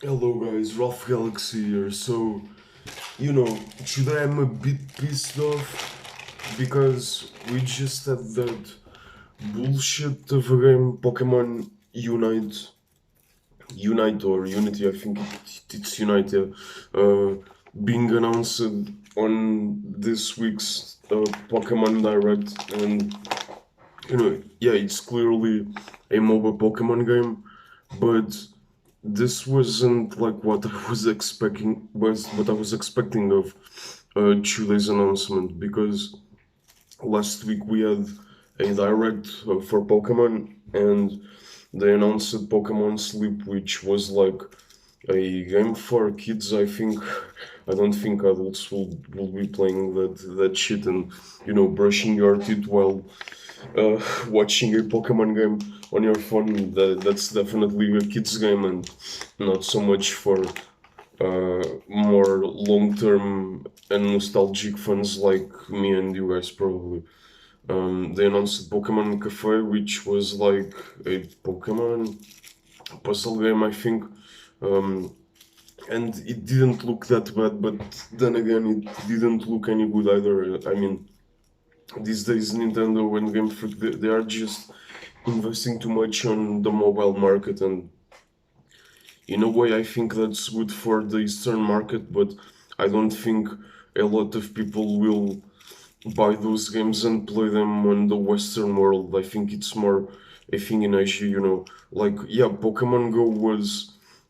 Hello guys, Ralph Galaxy here. Today I'm a bit pissed off because we just had that bullshit of a game, Pokemon Unite or Unity, I think it's Unite, yeah, being announced on this week's Pokemon Direct. And, yeah, it's clearly a mobile Pokemon game, but this wasn't like what I was expecting was what I was expecting of today's announcement because last week we had a direct for Pokemon and they announced Pokemon Sleep, which was like a game for kids. I don't think adults will be playing that shit and brushing your teeth while watching a Pokemon game on your phone. That's definitely a kids game and not so much for more long-term and nostalgic fans like me and you guys probably. They announced Pokemon Cafe, which was like a Pokemon puzzle game, I think. Um, and it didn't look that bad, but then again, it didn't look any good either. I mean, these days, Nintendo and Game Freak, they are just investing too much on the mobile market, and in a way, I think that's good for the Eastern market, but I don't think a lot of people will buy those games and play them on the Western world. I think it's more a thing in Asia. Like yeah, Pokemon Go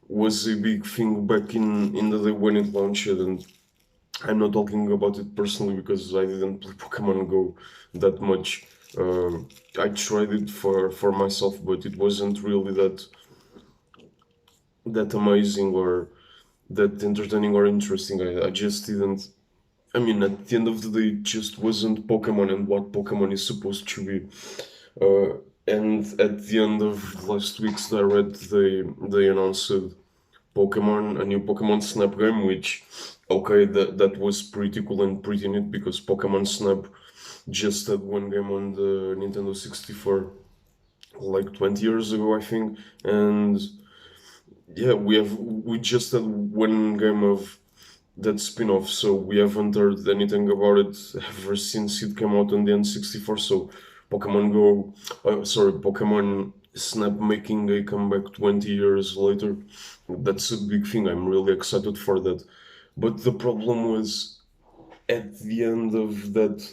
was a big thing back in the day when it launched, and I'm not talking about it personally because I didn't play Pokemon Go that much. I tried it for myself, but it wasn't really that amazing or that entertaining or interesting. I just didn't. I mean, at the end of the day, it just wasn't Pokemon and what Pokemon is supposed to be. Uh, and at the end of last week's direct, they announced Pokemon, a new Pokemon Snap game, which, okay, that was pretty cool and pretty neat because Pokemon Snap just had one game on the Nintendo 64 like 20 years ago, I think, and yeah, we just had one game of that spin-off, so we haven't heard anything about it ever since it came out on the N64. So Pokemon Go, sorry, Pokemon Snap making a comeback 20 years later, that's a big thing. I'm really excited for that. But the problem was at the end of that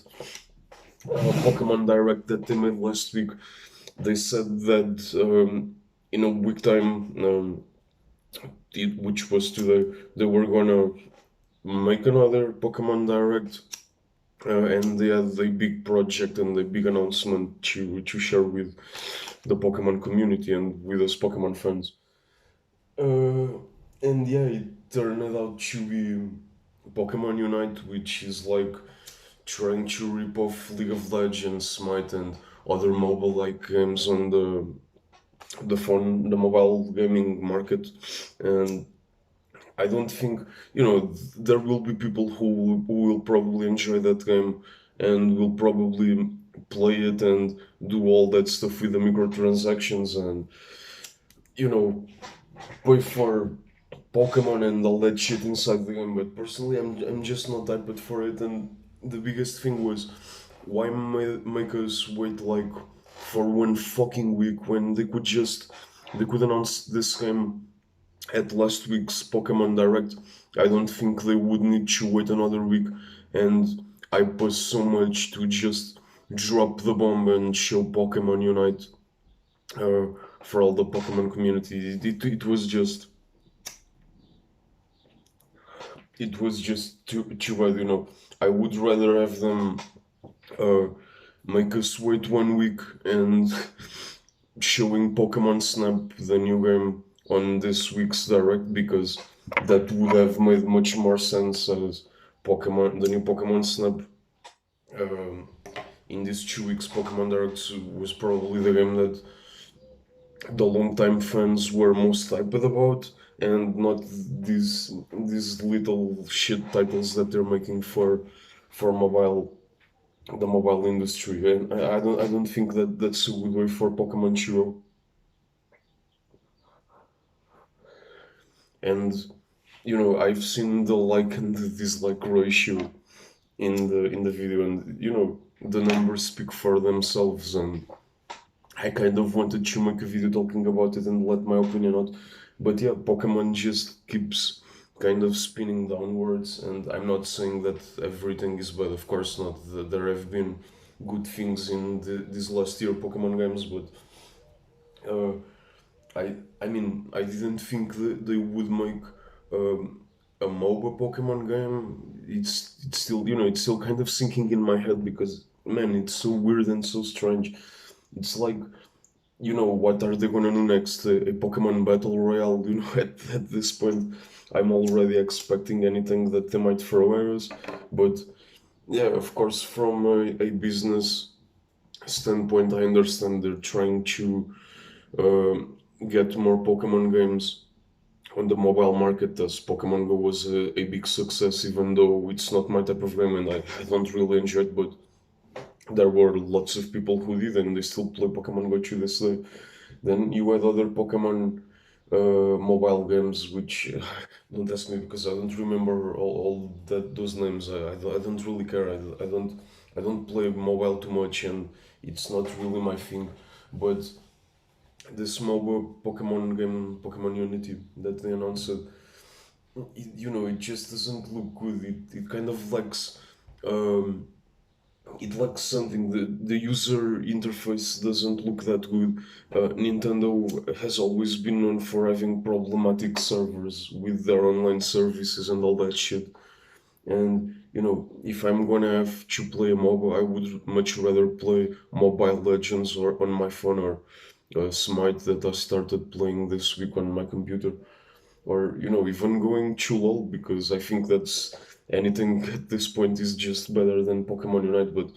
Pokemon Direct that they made last week, they said that in a week time, which was today, they were gonna make another Pokemon Direct, and they had a big project and a big announcement to share with the Pokemon community and with us Pokemon fans. Uh, and yeah, it turned out to be Pokemon Unite, which is like trying to rip off League of Legends, Smite, and other mobile-like games on the phone, the mobile gaming market, and I don't think, there will be people who will probably enjoy that game and will probably play it and do all that stuff with the microtransactions and, you know, pay for Pokemon and all that shit inside the game. But personally, I'm just not that bad for it. And the biggest thing was, why make us wait like for one fucking week when they could announce this game at last week's Pokemon Direct. I don't think they would need to wait another week, and I was so much to just drop the bomb and show Pokemon Unite uh, for all the Pokemon community. It was just too bad, I would rather have them uh, make us wait one week and showing Pokemon Snap, the new game, on this week's Direct because that would have made much more sense as the new Pokemon Snap um, in these 2 weeks Pokemon Direct was probably the game that the longtime fans were most hyped about, and not these little shit titles that they're making for the mobile industry. And I don't think that that's a good way for Pokemon to grow. And I've seen the like and the dislike ratio in the video, and the numbers speak for themselves, and I kind of wanted to make a video talking about it and let my opinion out. But yeah, Pokemon just keeps kind of spinning downwards, and I'm not saying that everything is bad, of course not. There have been good things in this last year Pokemon games, but uh, I mean, I didn't think that they would make a MOBA Pokemon game. It's still, it's still kind of sinking in my head because, man, it's so weird and so strange. It's like, what are they gonna do next? A Pokemon Battle Royale? At this point, I'm already expecting anything that they might throw at us. But yeah, of course, from a business standpoint, I understand they're trying to get more Pokemon games on the mobile market, as Pokemon Go was a big success, even though it's not my type of game and I don't really enjoy it, but there were lots of people who did and they still play Pokemon Go to this day. Then you had other Pokemon mobile games, which don't ask me because I don't remember all those names. I don't really care. I don't play mobile too much, and it's not really my thing. But this mobile Pokemon game, Pokemon Unity, that they announced, it just doesn't look good. It kind of lacks, um, it lacks something. The user interface doesn't look that good. Nintendo has always been known for having problematic servers with their online services and all that shit. And if I'm gonna have to play a mobile, I would much rather play Mobile Legends or on my phone, or Smite that I started playing this week on my computer, or even going to LoL, because I think that's anything at this point is just better than Pokemon Unite. But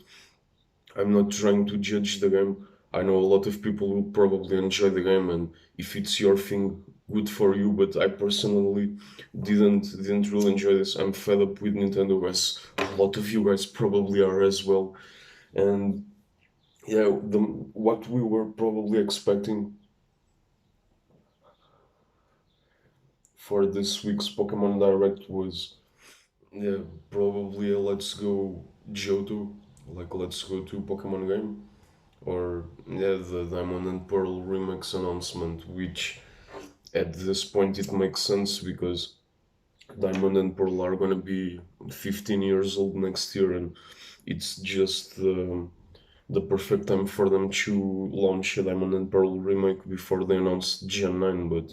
I'm not trying to judge the game. I know a lot of people will probably enjoy the game, and if it's your thing, good for you. But I personally didn't really enjoy this. I'm fed up with Nintendo, as a lot of you guys probably are as well. And yeah, what we were probably expecting for this week's Pokemon Direct was, yeah, probably a Let's Go Johto, like Let's Go to Pokemon game, or yeah, the Diamond and Pearl remix announcement, which at this point it makes sense because Diamond and Pearl are gonna be 15 years old next year, and it's just the perfect time for them to launch a Diamond and Pearl remake before they announce Gen 9. But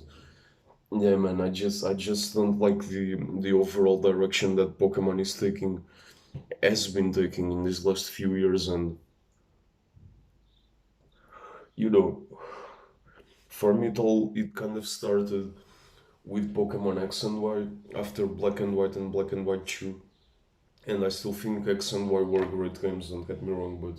yeah, man, I just don't like the overall direction that Pokemon is taking, has been taking in these last few years. And you know, for me it kind of started with Pokemon X and Y after Black and White and Black and White 2. And I still think X and Y were great games, don't get me wrong, but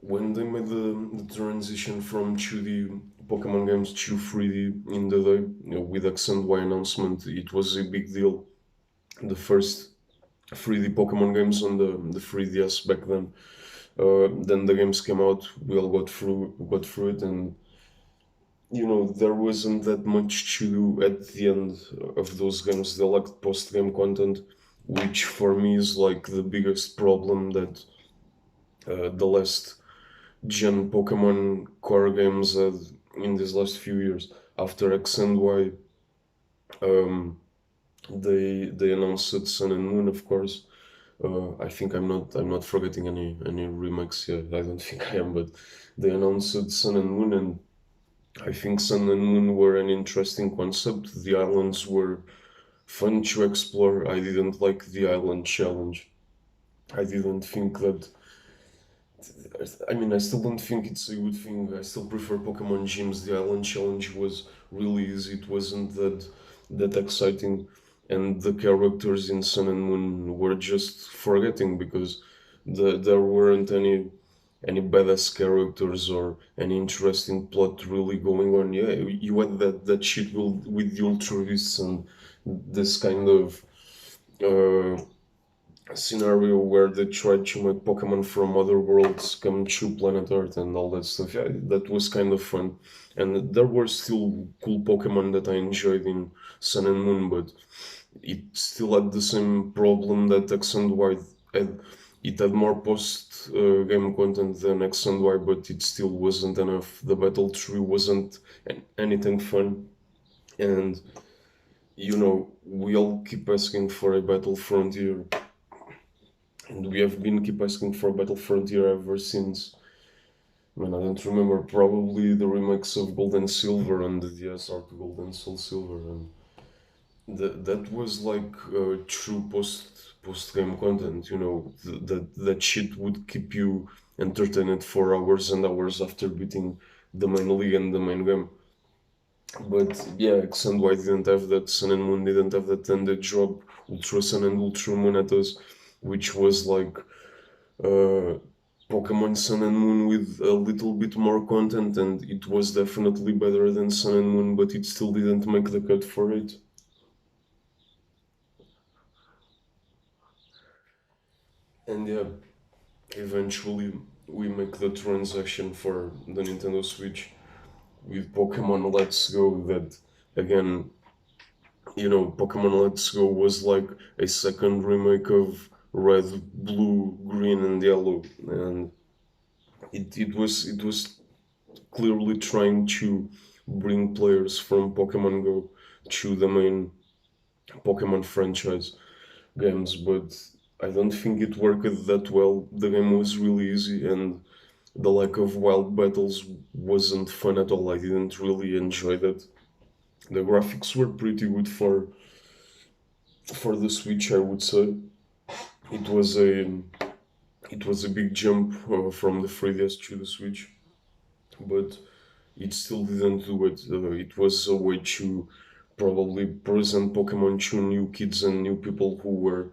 when they made the transition from 2D Pokemon games to 3D in the day, with X and Y announcement, it was a big deal. The first 3D Pokemon games on the 3DS back then. Then the games came out, we all got through it, and there wasn't that much to do at the end of those games. They lacked post-game content, which for me is like the biggest problem that the last gen Pokemon core games had in these last few years. After X and Y, um, they announced Sun and Moon, of course. I think I'm not forgetting any remakes here. I don't think I am, but they announced Sun and Moon, and I think Sun and Moon were an interesting concept. The islands were fun to explore. I didn't like the island challenge. I didn't think that. I mean, I still don't think it's a good thing. I still prefer Pokemon gyms. The island challenge was really easy. It wasn't that exciting, and the characters in Sun and Moon were just forgetting because there weren't any badass characters or any interesting plot really going on. Yeah, you had that shit with the Ultra Beasts and this kind of uh, scenario where they tried to make Pokemon from other worlds come to planet Earth and all that stuff. Yeah, that was kind of fun. And there were still cool Pokemon that I enjoyed in Sun and Moon, but it still had the same problem that X and Y had. It had more post game content than X and Y, but it still wasn't enough. The battle tree wasn't anything fun. And we all keep asking for a Battle Frontier, and we have been keep asking for Battle Frontier ever since. Man, I don't remember. Probably the remakes of Gold and Silver and the DS Art Gold and Soul Silver, and that was like true post game content. That shit would keep you entertained for hours and hours after beating the main league and the main game. But yeah, X and Y didn't have that, Sun and Moon didn't have that, and they dropped Ultra Sun and Ultra Moon at us, which was like uh, Pokemon Sun and Moon with a little bit more content, and it was definitely better than Sun and Moon, but it still didn't make the cut for it. And yeah, eventually we make the transaction for the Nintendo Switch with Pokemon Let's Go. That again, Pokemon Let's Go was like a second remake of Red, Blue, Green, and Yellow, and it was clearly trying to bring players from Pokemon Go to the main Pokemon franchise games, but I don't think it worked that well. The game was really easy, and the lack of wild battles wasn't fun at all. I didn't really enjoy that. The graphics were pretty good for the Switch, I would say. It was a it was a big jump from the 3DS to the Switch, but it still didn't do it. It was a way to probably present Pokemon to new kids and new people who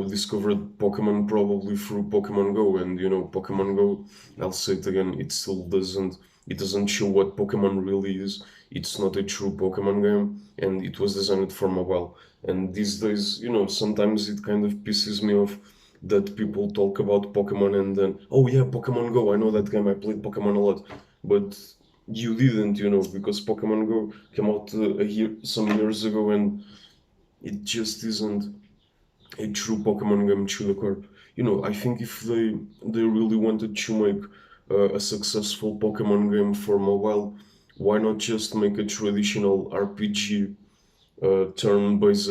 discovered Pokemon probably through Pokemon Go. And Pokemon Go, I'll say it again, it doesn't show what Pokemon really is. It's not a true Pokemon game, and it was designed for mobile. And these days, sometimes it kind of pisses me off that people talk about Pokemon and then, oh yeah, Pokemon Go, I know that game, I played Pokemon a lot. But you didn't, because Pokemon Go came out some years ago, and it just isn't a true Pokemon game to the core. I think if they really wanted to make a successful Pokemon game for mobile, why not just make a traditional RPG turn-based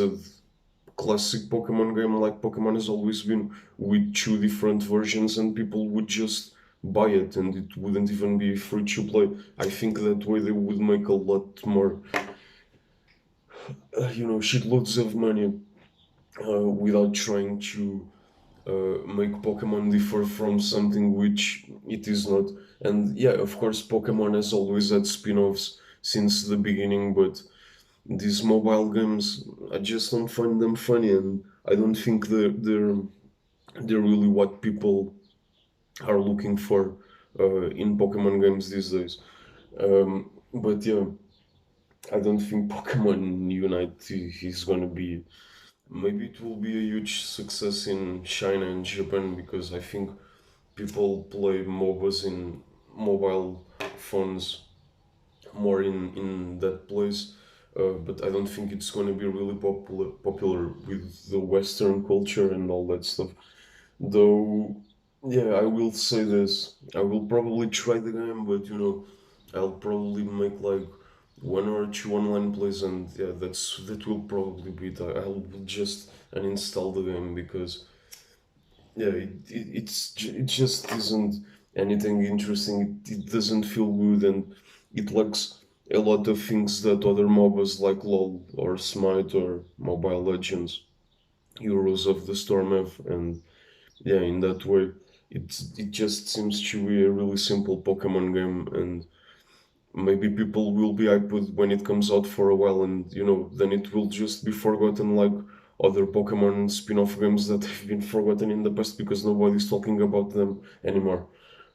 classic Pokemon game like Pokemon has always been, with two different versions, and people would just buy it and it wouldn't even be free to play. I think that way they would make a lot more, shitloads of money without trying to make Pokemon differ from something which it is not. And yeah, of course, Pokemon has always had spin-offs since the beginning, but these mobile games, I just don't find them funny, and I don't think they're really what people are looking for in Pokemon games these days. But yeah, I don't think Pokemon Unite is gonna be. Maybe it will be a huge success in China and Japan, because I think people play MOBAs in mobile phones more in that place. But I don't think it's going to be really popular with the Western culture and all that stuff. Though, yeah, I will say this: I will probably try the game, but I'll probably make like one or two online plays, and yeah, that will probably be it. I'll just uninstall the game because yeah, it just isn't anything interesting. It doesn't feel good, and it lacks a lot of things that other MOBAs like LoL or Smite or Mobile Legends, Heroes of the Storm have. And yeah, in that way, it just seems to be a really simple Pokemon game, and maybe people will be hyped when it comes out for a while, and then it will just be forgotten like other Pokemon spin-off games that have been forgotten in the past because nobody's talking about them anymore.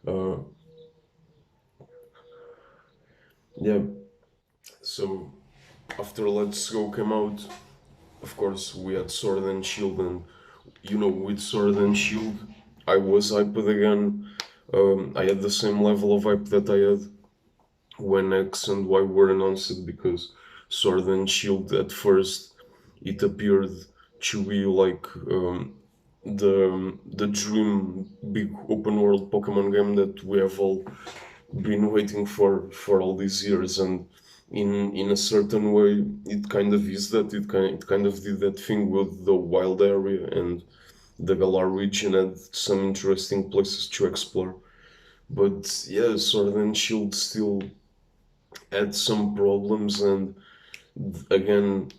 Uh, yeah, so after Let's Go came out, of course, we had Sword and Shield, and with Sword and Shield, I was hyped again. I had the same level of hype that I had when X and Y were announced because Sword and Shield at first it appeared to be like the dream big open world Pokemon game that we have all been waiting for all these years, and in a certain way it kind of is that. It kind of did that thing with the wild area, and the Galar region had some interesting places to explore. But yeah, Sword and Shield still had some problems, and again,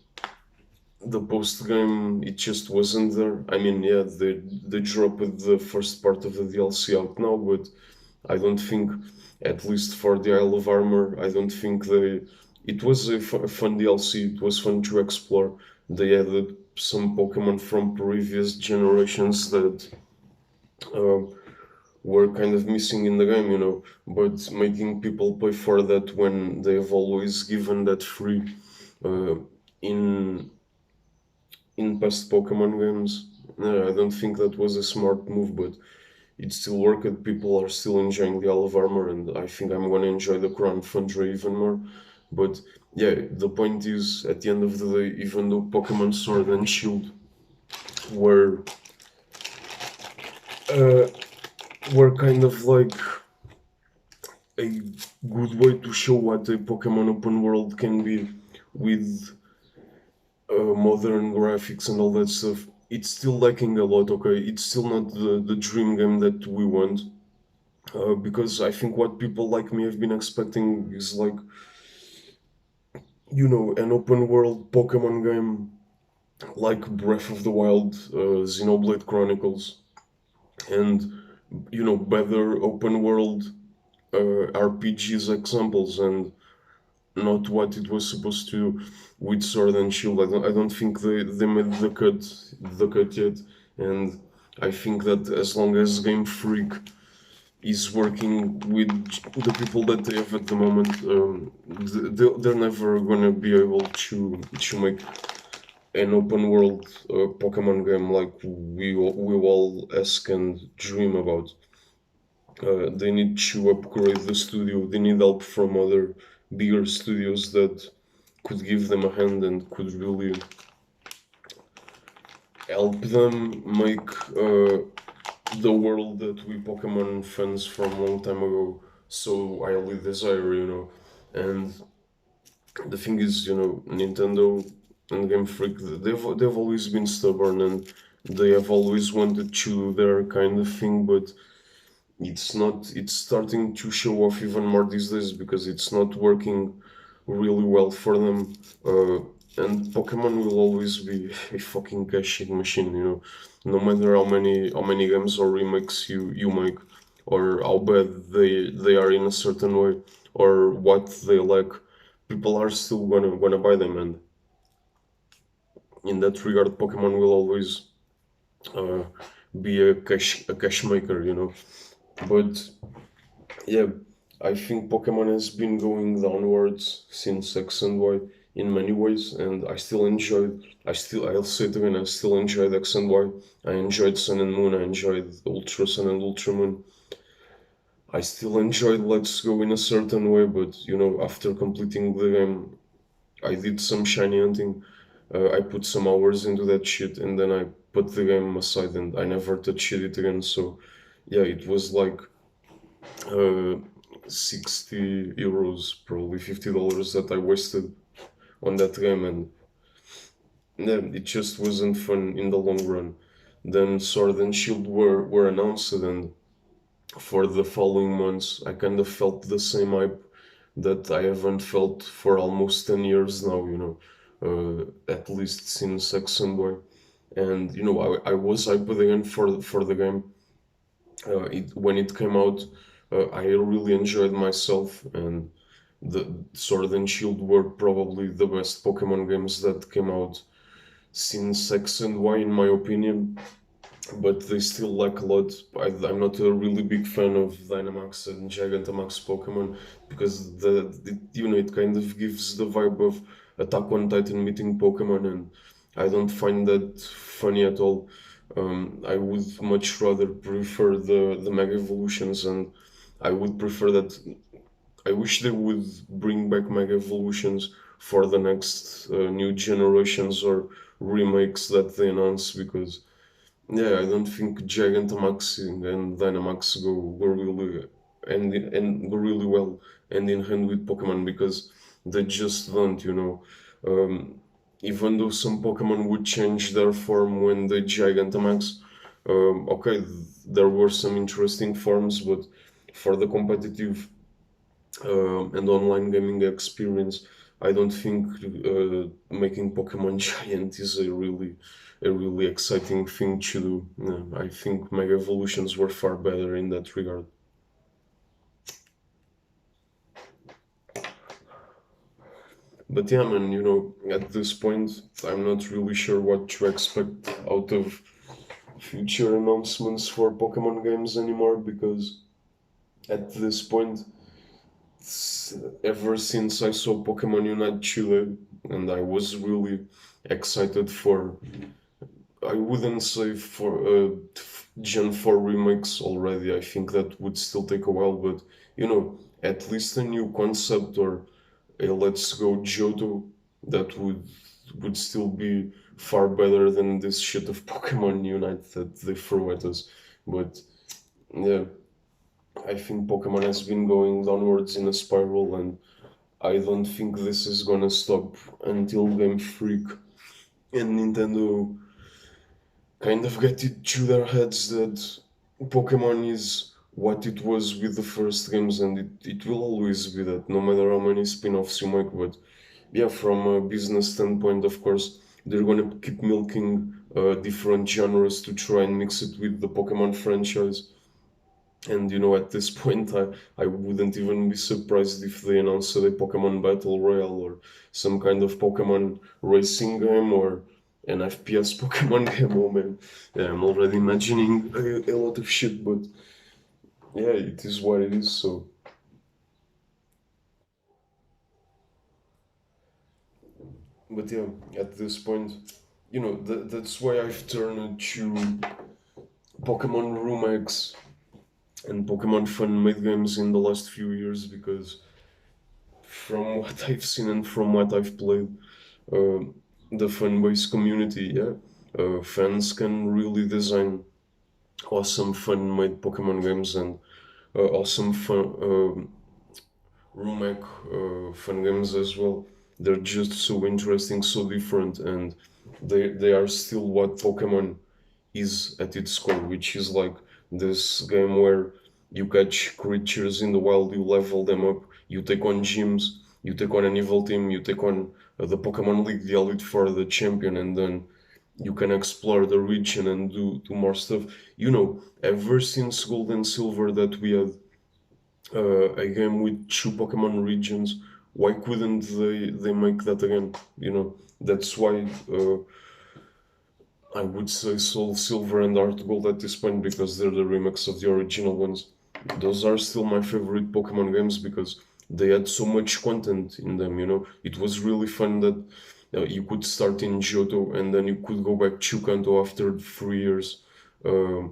the post game it just wasn't there. I mean, yeah, they dropped the first part of the DLC out now, but I don't think, at least for the Isle of Armor, I don't think they. It was a fun DLC. It was fun to explore. They added some Pokemon from previous generations that uh, were kind of missing in the game. But making people pay for that when they have always given that free uh, in past Pokemon games. I don't think that was a smart move, but it still worked. People are still enjoying the Olive Armor, and I think I'm gonna enjoy the Crown Foundry even more. But yeah, the point is, at the end of the day, even though Pokemon Sword and Shield were uh, were kind of like a good way to show what a Pokemon open world can be with modern graphics and all that stuff, it's still lacking a lot. Okay, it's still not the dream game that we want. Because I think what people like me have been expecting is like, an open world Pokemon game like Breath of the Wild, Xenoblade Chronicles, and better open world RPGs examples, and not what it was supposed to with Sword and Shield. I don't think they made the cut yet, and I think that as long as Game Freak is working with the people that they have at the moment, they're never gonna be able to make an open world Pokemon game like we all ask and dream about. They need to upgrade the studio. They need help from other bigger studios that could give them a hand and could really help them make the world that we Pokemon fans from a long time ago so highly desire. And the thing is, Nintendo and Game Freak, they've always been stubborn, and they have always wanted to do their kind of thing, but it's starting to show off even more these days because it's not working really well for them. And Pokemon will always be a fucking cashing machine. No matter how many games or remakes you make, or how bad they are in a certain way, or what they lack, people are still gonna buy them. And in that regard, Pokemon will always uh, be a cash maker. But yeah, I think Pokemon has been going downwards since X and Y in many ways, and I'll say it again, I still enjoyed X and Y. I enjoyed Sun and Moon, I enjoyed Ultra Sun and Ultra Moon. I still enjoyed Let's Go in a certain way, but after completing the game, I did some shiny hunting. I put some hours into that shit, and then I put the game aside, and I never touched it again. So, yeah, it was like uh, 60 euros, probably $50 that I wasted on that game, and yeah, it just wasn't fun in the long run. Then Sword and Shield were announced, and for the following months, I kind of felt the same hype that I haven't felt for almost 10 years now, at least since X and Y. And I was hyped again for the game. When it came out, I really enjoyed myself, and the Sword and Shield were probably the best Pokemon games that came out since X and Y, in my opinion. But they still lack a lot. I'm not a really big fan of Dynamax and Gigantamax Pokemon because it kind of gives the vibe of Attack on Titan meeting Pokemon, and I don't find that funny at all. I would much rather prefer the Mega Evolutions, and I would prefer that. I wish they would bring back Mega Evolutions for the next new generations or remakes that they announce, because yeah, I don't think Gigantamax and Dynamax go really and go really well hand in hand with Pokemon, because they just don't, you know. Um, Even though some Pokemon would change their form when they Gigantamax, okay, there were some interesting forms, but for the competitive and online gaming experience, I don't think making Pokemon Giant is a really exciting thing to do. I think Mega Evolutions were far better in that regard. But yeah, man, you know, at this point, I'm not really sure what to expect out of future announcements for Pokemon games anymore, because at this point, ever since I saw Pokemon Unite Chile, and I was really excited for, I wouldn't say for Gen 4 remakes already. I think that would still take a while, but you know, at least a new concept or a Let's Go Johto that would still be far better than this shit of Pokemon Unite that they throw at us. But yeah, I think Pokemon has been going downwards in a spiral, and I don't think this is gonna stop until Game Freak and Nintendo kind of get it through their heads that Pokemon is what it was with the first games, and it will always be that, no matter how many spin-offs you make. But yeah, from a business standpoint, of course, they're gonna keep milking different genres to try and mix it with the Pokemon franchise. And you know, at this point, I wouldn't even be surprised if they announced a Pokemon Battle Royale or some kind of Pokemon racing game or an FPS Pokemon game. Oh man, yeah, I'm already imagining a lot of shit, but yeah, it is what it is. So, but yeah, at this point, you know, that's why I've turned to Pokemon Rumex and Pokemon Fun made games in the last few years, because from what I've seen and from what I've played, uh, the fan-based community, yeah, fans can really design awesome fan-made Pokemon games and awesome fun remake fun games as well. They're just so interesting, so different, and they are still what Pokemon is at its core, which is like this game where you catch creatures in the wild, you level them up, you take on gyms, you take on an evil team, you take on the Pokemon League, the Elite Four, the champion, and then you can explore the region and do more stuff. You know, ever since Gold and Silver that we had a game with two Pokemon regions, why couldn't they make that again? You know, that's why I would say Soul Silver and Heart Gold at this point, because they're the remix of the original ones. Those are still my favorite Pokemon games because they had so much content in them, you know. It was really fun that you could start in Johto and then you could go back to Kanto after 3 years uh,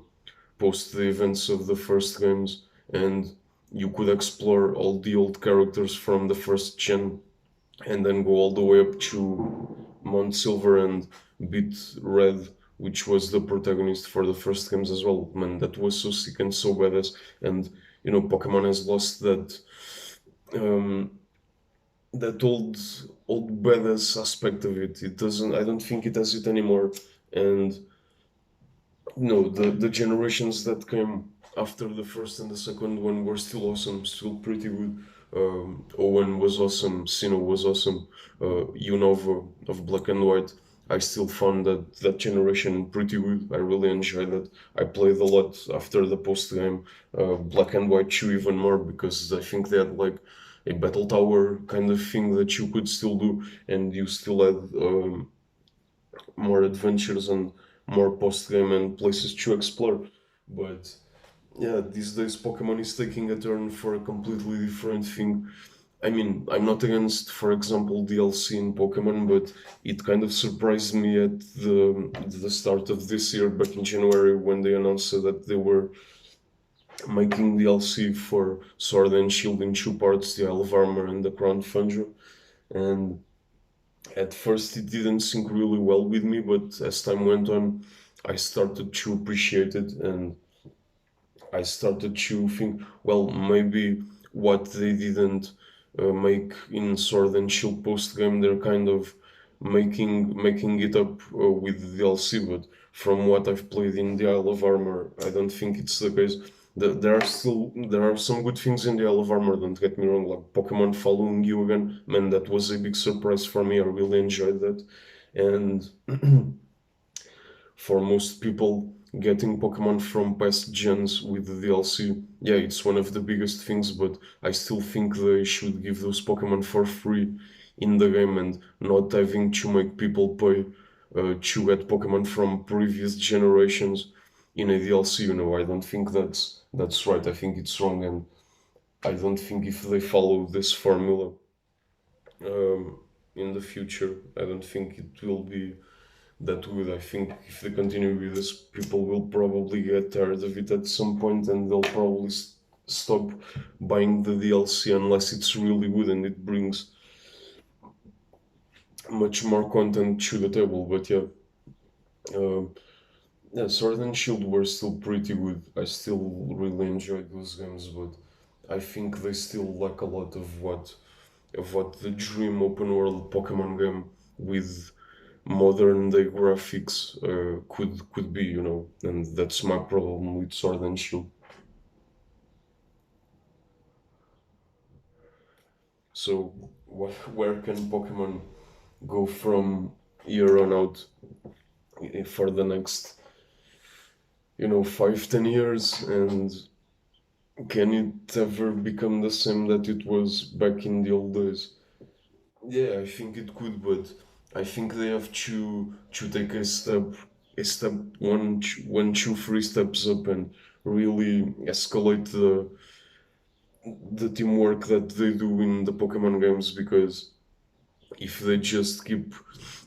post the events of the first games, and you could explore all the old characters from the first gen and then go all the way up to Mount Silver and beat Red, which was the protagonist for the first games as well. Man, that was so sick and so badass. And you know, Pokemon has lost um, that old badass aspect of it. It doesn't. I don't think it has it anymore. And no, the generations that came after the first and the second one were still awesome, still pretty good. Owen was awesome, Sinnoh was awesome, Unova of Black and White. I still found that generation pretty good. I really enjoyed that. I played a lot after the post game, Black and White 2 even more, because I think they had like a battle tower kind of thing that you could still do, and you still had more adventures and more post game and places to explore. But yeah, these days Pokemon is taking a turn for a completely different thing. I mean, I'm not against, for example, DLC in Pokemon, but it kind of surprised me at the start of this year, back in January, when they announced that they were making DLC for Sword and Shield in two parts, the Isle of Armor and the Crown Fangio. And at first, it didn't sync really well with me, but as time went on, I started to appreciate it, and I started to think, well, maybe what they didn't make in Sword and Shield post game, they're kind of making it up with the DLC. But from what I've played in the Isle of Armor, I don't think it's the case. There are some good things in the Isle of Armor. Don't get me wrong, like Pokemon following you again. Man, that was a big surprise for me. I really enjoyed that, and for most people, getting Pokemon from past gens with the DLC, yeah, it's one of the biggest things, but I still think they should give those Pokemon for free in the game and not having to make people pay to get Pokemon from previous generations in a DLC. I don't think that's right. I think it's wrong, and I don't think if they follow this formula in the future, I don't think it will be that good. I think if they continue with this, people will probably get tired of it at some point, and they'll probably stop buying the DLC unless it's really good and it brings much more content to the table. But yeah, uh, yeah, Sword and Shield were still pretty good. I still really enjoyed those games, but I think they still lack a lot of what the dream open world Pokemon game with modern day graphics could be, and that's my problem with Sword and Shield. So, where can Pokemon go from here on out for the next, 5, 10 years, and can it ever become the same that it was back in the old days? Yeah, I think it could, but I think they have to take a step one, two, 3 steps up and really escalate the teamwork that they do in the Pokemon games, because if they just keep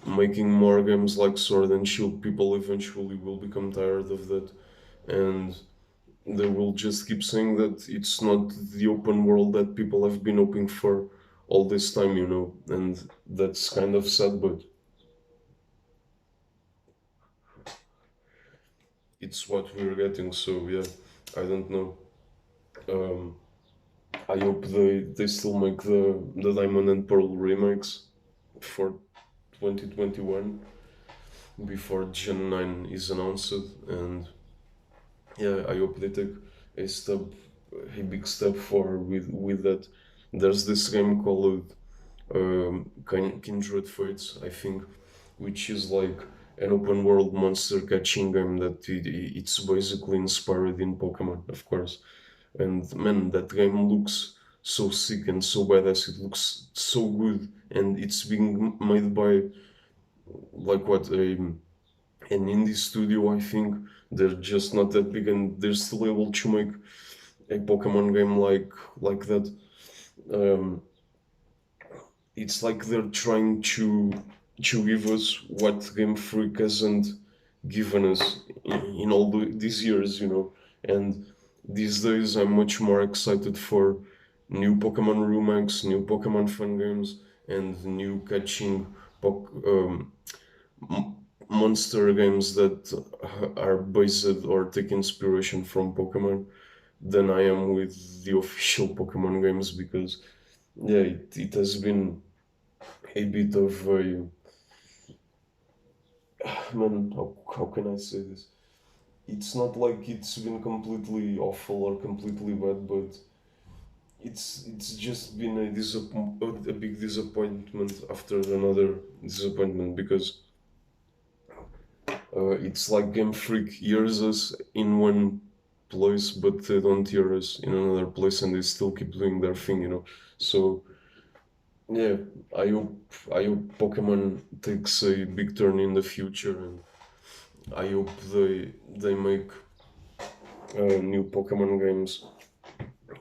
making more games like Sword and Shield, people eventually will become tired of that, and they will just keep saying that it's not the open world that people have been hoping for all this time, and that's kind of sad, but it's what we're getting, so yeah, I don't know. Um, I hope they still make the Diamond and Pearl remakes for 2021 before Gen 9 is announced, and yeah, I hope they take a step, a big step forward with that. There's this game called Kindred Fates, I think, which is like an open world monster catching game that it's basically inspired in Pokemon, of course. And man, that game looks so sick and so badass. It looks so good, and it's being made by like what an indie studio, I think. They're just not that big, and they're still able to make a Pokemon game like that. Um, it's like they're trying to give us what Game Freak hasn't given us in all these years, And these days, I'm much more excited for new Pokemon remakes, new Pokemon fun games, and new catching m- monster games that are based or take inspiration from Pokemon than I am with the official Pokemon games, because yeah, it has been a bit of a man. How can I say this? It's not like it's been completely awful or completely bad, but it's just been a big disappointment after another disappointment, because it's like Game Freak hears us in one place, but they don't hear us in another place, and they still keep doing their thing. So yeah, I hope Pokemon takes a big turn in the future, and I hope they make new Pokemon games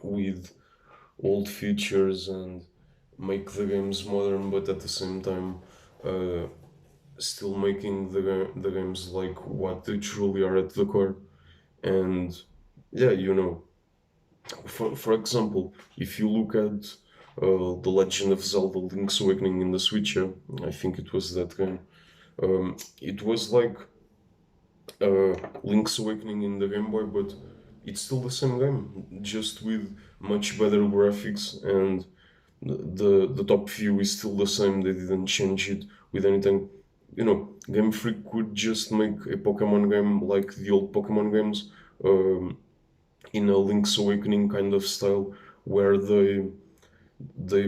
with old features and make the games modern, but at the same time, uh, still making the games like what they truly are at the core. And yeah, for example, if you look at The Legend of Zelda: Link's Awakening in the Switch, I think it was that game. It was like Link's Awakening in the Game Boy, but it's still the same game, just with much better graphics, and the top view is still the same. They didn't change it with anything. Game Freak could just make a Pokemon game like the old Pokemon games, in a Link's Awakening kind of style, where they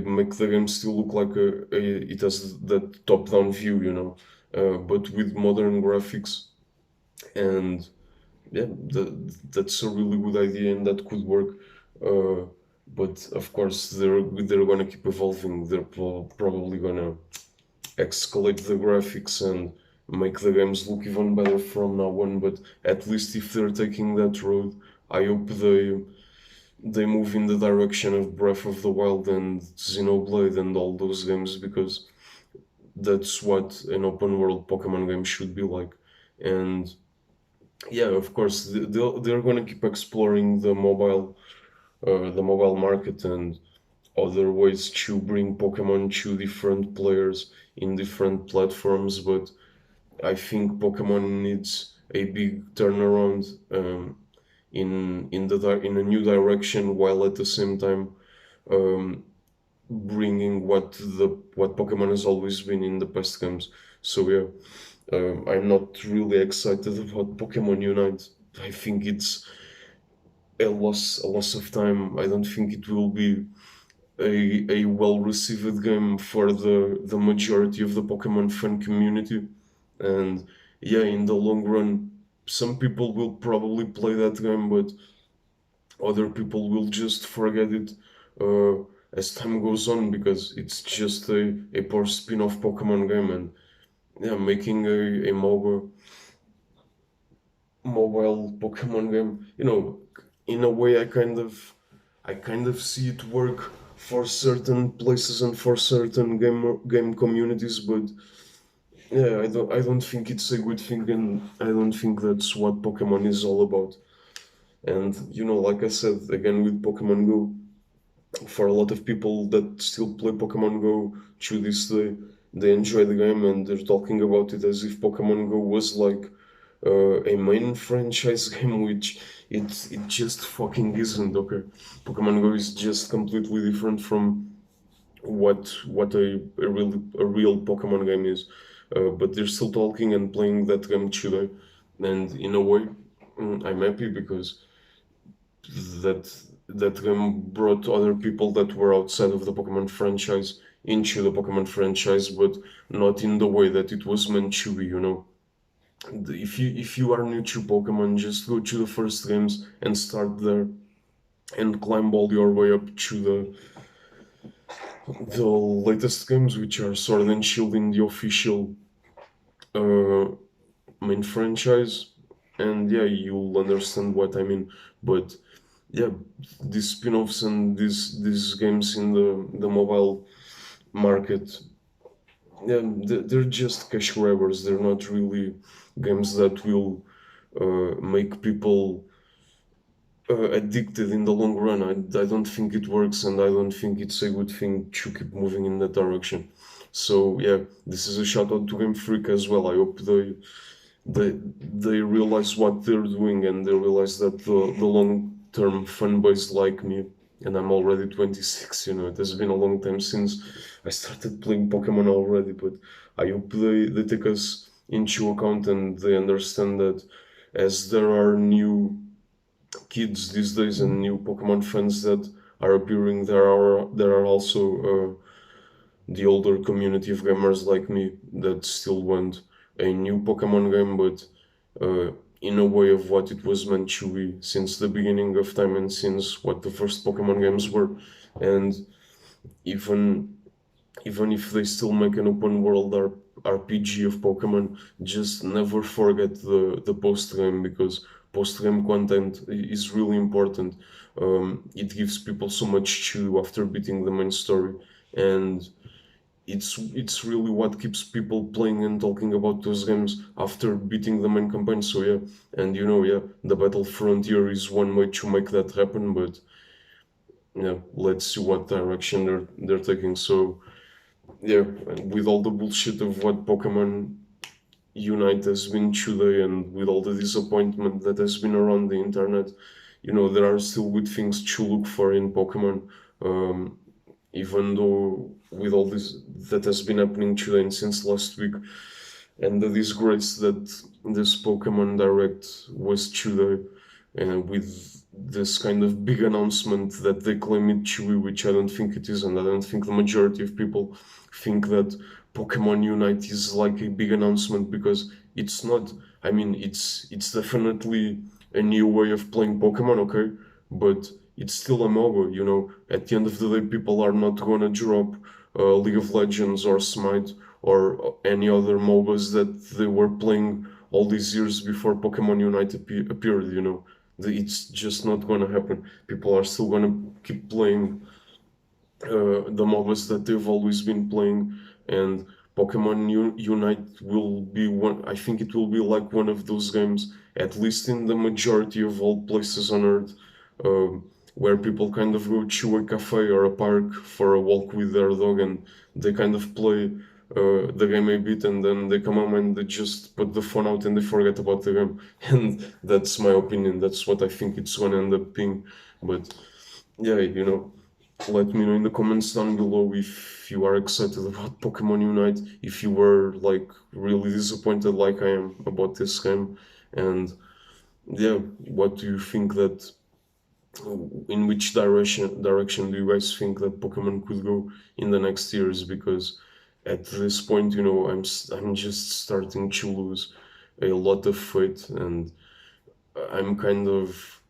make the game still look like it has that top-down view, but with modern graphics. And yeah, that's a really good idea, and that could work. Uh, but of course, they're gonna keep evolving. They're probably gonna escalate the graphics and make the games look even better from now on. But at least if they're taking that road, I hope they move in the direction of Breath of the Wild and Xenoblade and all those games, because that's what an open world Pokemon game should be like. And yeah, of course, they're gonna keep exploring the mobile market and other ways to bring Pokemon to different players in different platforms. But I think Pokemon needs a big turnaround, in a new direction, while at the same time, um, bringing what Pokemon has always been in the past games. So yeah, I'm not really excited about Pokemon Unite. I think it's a loss of time. I don't think it will be a well received game for the majority of the Pokemon fan community. And yeah, in the long run, some people will probably play that game, but other people will just forget it as time goes on, because it's just a poor spin-off Pokemon game. And yeah, making a mobile Pokemon game, in a way, I kind of see it work for certain places and for certain game communities, but yeah, I don't think it's a good thing, and I don't think that's what Pokemon is all about. And like I said, again with Pokemon Go, for a lot of people that still play Pokemon Go to this day, they enjoy the game and they're talking about it as if Pokemon Go was like a main franchise game, which it just fucking isn't. Okay, Pokemon Go is just completely different from what a real Pokemon game is. But they're still talking and playing that game today, and in a way, I'm happy, because that that game brought other people that were outside of the Pokemon franchise into the Pokemon franchise, but not in the way that it was meant to be. If you are new to Pokemon, just go to the first games and start there, and climb all your way up to the latest games, which are Sword and Shield in the official uh, main franchise. And yeah, you'll understand what I mean. But yeah, these spin-offs and these games in the mobile market, yeah, they're just cash grabbers. They're not really games that will make people addicted in the long run. I don't think it works, and I don't think it's a good thing to keep moving in that direction. So yeah, this is a shout out to Game Freak as well. I hope they realize what they're doing, and they realize that the long term fan base like me, and I'm already 26. It has been a long time since I started playing Pokemon already, but I hope they take us into account, and they understand that as there are new kids these days and new Pokemon fans that are appearing, there are also the older community of gamers like me that still want a new Pokemon game, but in a way of what it was meant to be since the beginning of time, and since what the first Pokemon games were. And even even if they still make an open world RPG of Pokemon, just never forget the post game, because post game content is really important. It gives people so much to do after beating the main story, and it's really what keeps people playing and talking about those games after beating the main campaign. So yeah, and yeah, the Battle Frontier is one way to make that happen, but yeah, let's see what direction they're taking. So yeah, and with all the bullshit of what Pokemon Unite has been today, and with all the disappointment that has been around the internet, there are still good things to look for in Pokemon. Um, Even though with all this that has been happening today and since last week, and the disgrace that this Pokemon Direct was today, and with this kind of big announcement that they claim it to be, which I don't think it is, and I don't think the majority of people think that Pokemon Unite is like a big announcement, because it's not. I mean, it's definitely a new way of playing Pokemon, okay, but it's still a MOBA, At the end of the day, people are not gonna drop League of Legends or Smite or any other MOBAs that they were playing all these years before Pokemon Unite appeared, It's just not gonna happen. People are still gonna keep playing the MOBAs that they've always been playing, and Pokemon Unite will be one. I think it will be like one of those games, at least in the majority of all places on Earth, where people kind of go to a cafe or a park for a walk with their dog, and they kind of play the game a bit, and then they come home and they just put the phone out and they forget about the game. And that's my opinion. That's what I think it's gonna end up being. But yeah, let me know in the comments down below if you are excited about Pokemon Unite, if you were like really disappointed like I am about this game, and yeah, what do you think that in which direction do you guys think that Pokemon could go in the next years? Because at this point, I'm just starting to lose a lot of faith, and I'm kind of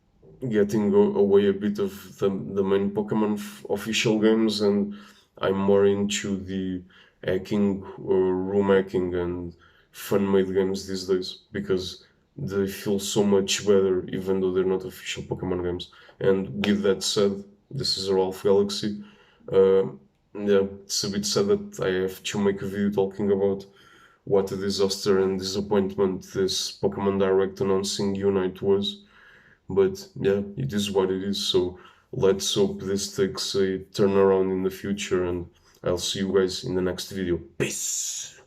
getting away a bit of the main Pokemon official games, and I'm more into the hacking or room hacking and fan-made games these days, because they feel so much better, even though they're not official Pokemon games. And with that said, this is Ralph Galaxy. Uh, yeah, it's a bit sad that I have to make a video talking about what a disaster and disappointment this Pokemon Direct announcing Unite was. But yeah, it is what it is. So let's hope this takes a turnaround in the future, and I'll see you guys in the next video. Peace!